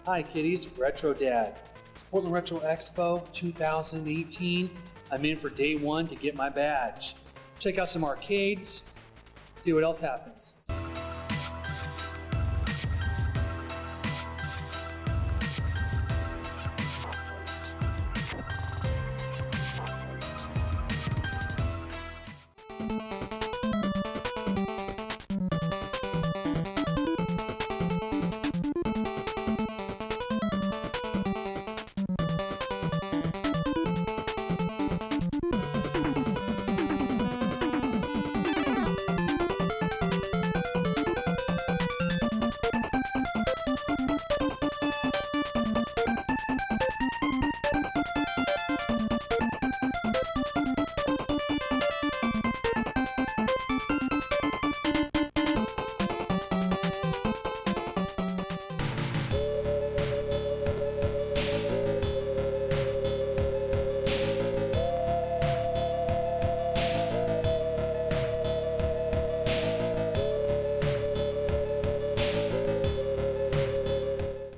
Hi kiddies, Retro Dad. It's Portland Retro Expo 2018. I'm in for day one to get my badge. Check out some arcades, see what else happens.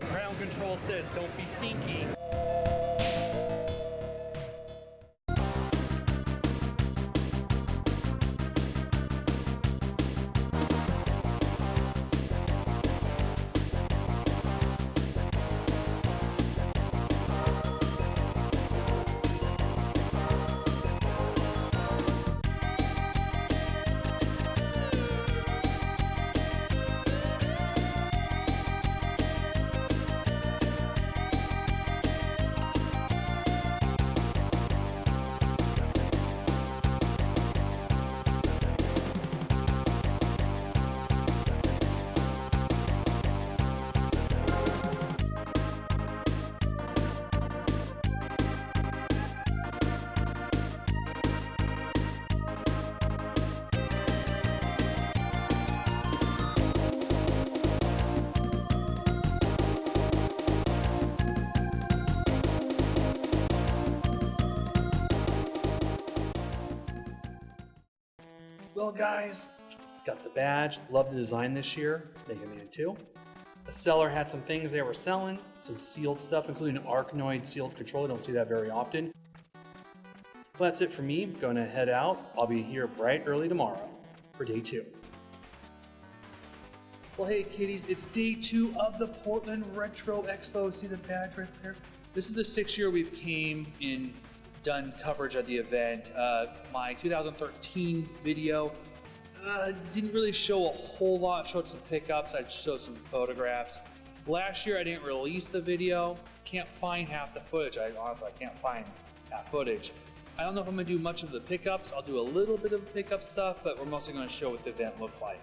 Ground control says don't be stinky. Well guys, got the badge, love the design this year, Mega Man 2. The seller had some things they were selling, some sealed stuff, including an Arkanoid sealed controller, don't see that very often. Well, that's it for me, gonna head out. I'll be here bright early tomorrow for day 2. Well hey kiddies, it's day 2 of the Portland Retro Expo. See the badge right there? This is the 6th year we've came in done coverage of the event. My 2013 video didn't really show a whole lot, showed some pickups, I showed some photographs. Last year I didn't release the video, can't find half the footage. Honestly, I can't find that footage. I don't know if I'm gonna do much of the pickups. I'll do a little bit of pickup stuff, but we're mostly gonna show what the event looked like.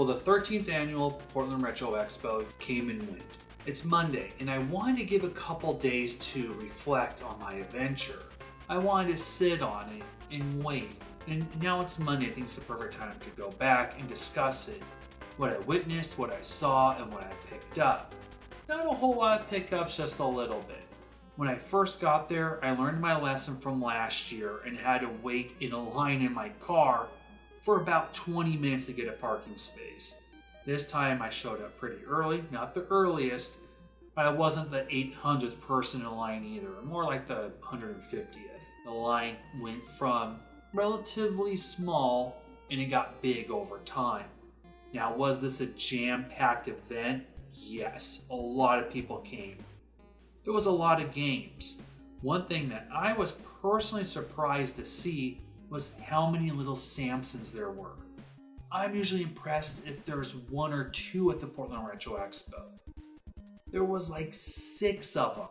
Well, the 13th annual Portland Retro Expo came and went. It's Monday, and I wanted to give a couple days to reflect on my adventure. I wanted to sit on it and wait. And now it's Monday, I think it's the perfect time to go back and discuss it. What I witnessed, what I saw, and what I picked up. Not a whole lot of pickups, just a little bit. When I first got there, I learned my lesson from last year and had to wait in a line in my car for about 20 minutes to get a parking space. This time I showed up pretty early, not the earliest, but I wasn't the 800th person in line either, more like the 150th. The line went from relatively small and it got big over time. Now, was this a jam-packed event? Yes, a lot of people came. There was a lot of games. One thing that I was personally surprised to see was how many little Samsons there were. I'm usually impressed if there's one or two at the Portland Retro Expo. There was like 6 of them.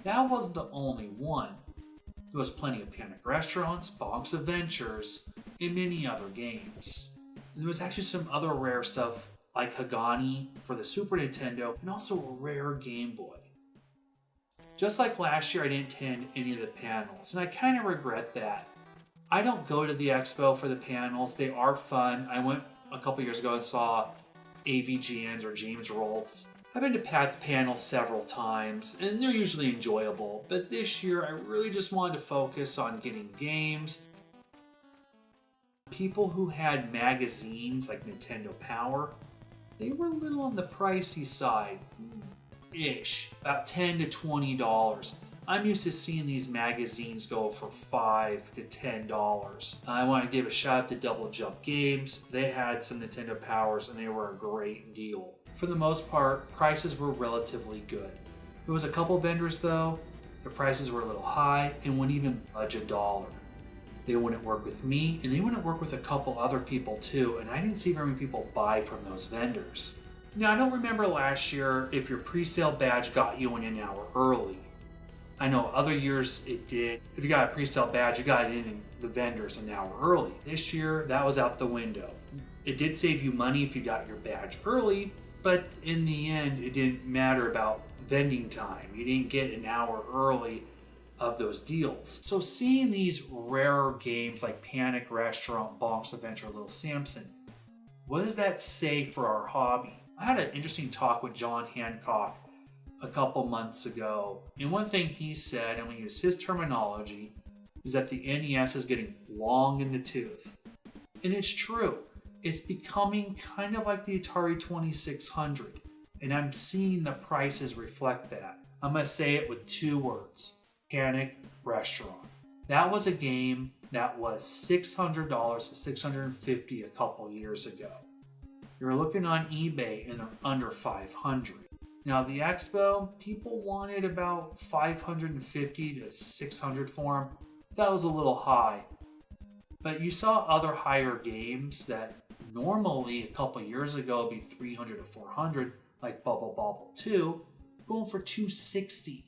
That wasn't the only one. There was plenty of Panic Restaurants, Bonk's Adventures, and many other games. And there was actually some other rare stuff like Hagani for the Super Nintendo and also a rare Game Boy. Just like last year, I didn't attend any of the panels, and I kind of regret that. I don't go to the expo for the panels. They are fun. I went a couple years ago and saw AVGN's or James Rolfe's. I've been to Pat's panels several times, and they're usually enjoyable, but this year I really just wanted to focus on getting games. People who had magazines like Nintendo Power, they were a little on the pricey side. Ish, about $10 to $20. I'm used to seeing these magazines go for $5 to $10. I want to give a shout out to Double Jump Games. They had some Nintendo Powers and they were a great deal. For the most part, prices were relatively good. There was a couple vendors though, the prices were a little high and wouldn't even budge $1. They wouldn't work with me and they wouldn't work with a couple other people too, and I didn't see very many people buy from those vendors. Now, I don't remember last year if your pre-sale badge got you in an hour early. I know other years it did. If you got a pre-sale badge, you got it in the vendors an hour early. This year, that was out the window. It did save you money if you got your badge early, but in the end, it didn't matter about vending time. You didn't get an hour early of those deals. So seeing these rarer games like Panic Restaurant, Bonk's Adventure, Little Samson, what does that say for our hobby? I had an interesting talk with John Hancock a couple months ago, and one thing he said, and we use his terminology, is that the NES is getting long in the tooth. And it's true. It's becoming kind of like the Atari 2600, and I'm seeing the prices reflect that. I'm going to say it with 2 words. Panic Restaurant. That was a game that was $600 to $650 a couple years ago. You're looking on eBay and they're under $500. Now the expo, people wanted about $550 to $600 for them. That was a little high. But you saw other higher games that normally a couple years ago would be $300 to $400, like Bubble Bobble 2, going for $260,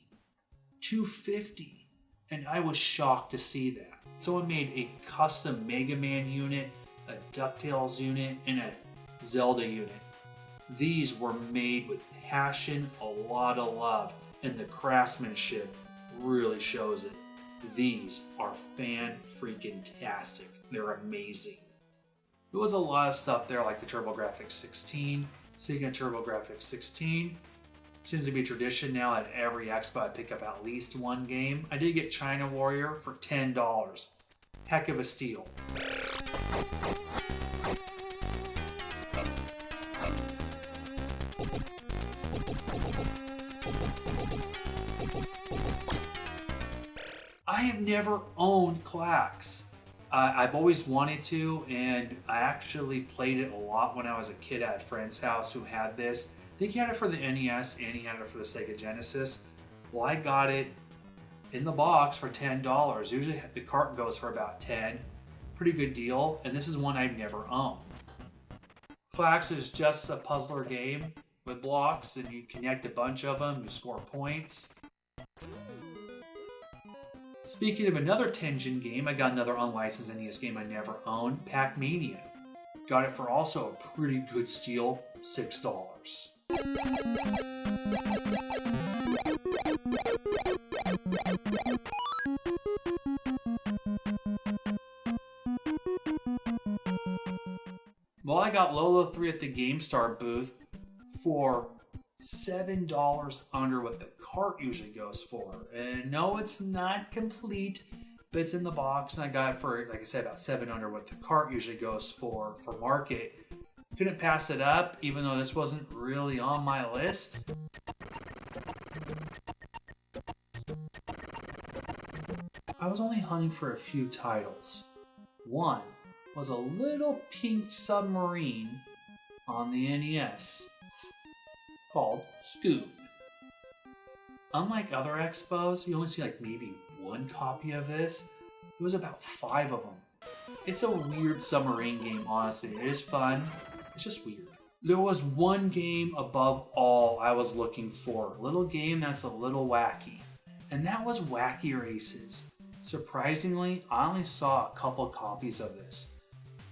$250. And I was shocked to see that. Someone made a custom Mega Man unit, a DuckTales unit, and a Zelda unit. These were made with passion, a lot of love, and the craftsmanship really shows it. These are fan-freaking-tastic. They're amazing. There was a lot of stuff there like the TurboGrafx 16. Speaking of TurboGrafx 16, seems to be a tradition now at every expo I pick up at least one game. I did get China Warrior for $10. Heck of a steal. I have never owned Clax. I've always wanted to, and I actually played it a lot when I was a kid at a friend's house who had this. I think he had it for the NES and he had it for the Sega Genesis. Well, I got it in the box for $10. Usually the cart goes for about $10. Pretty good deal, and this is one I've never owned. Clax is just a puzzler game with blocks, and you connect a bunch of them, you score points. Speaking of another Tengen game, I got another unlicensed NES game I never owned, Pac-Mania. Got it for also a pretty good steal, $6. Well, I got Lolo 3 at the GameStar booth for $7 under what the cart usually goes for. And no, it's not complete, but it's in the box. And I got it for, like I said, about $7 under what the cart usually goes for market. Couldn't pass it up, even though this wasn't really on my list. I was only hunting for a few titles. One was a little pink submarine on the NES called Scoot. Unlike other expos, you only see like maybe one copy of this. It was about 5 of them. It's a weird submarine game, honestly. It is fun. It's just weird. There was one game above all I was looking for. A little game that's a little wacky. And that was Wacky Races. Surprisingly, I only saw a couple copies of this.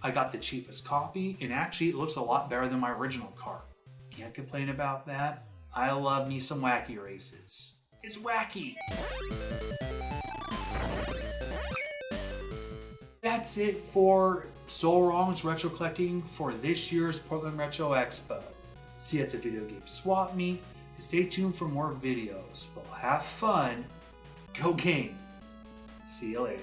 I got the cheapest copy, and actually it looks a lot better than my original cart. Can't complain about that. I love me some Wacky Races. It's wacky! That's it for So Wrong's Retro Collecting for this year's Portland Retro Expo. See you at the video game swap meet, and stay tuned for more videos. Well, have fun, go game! See you later.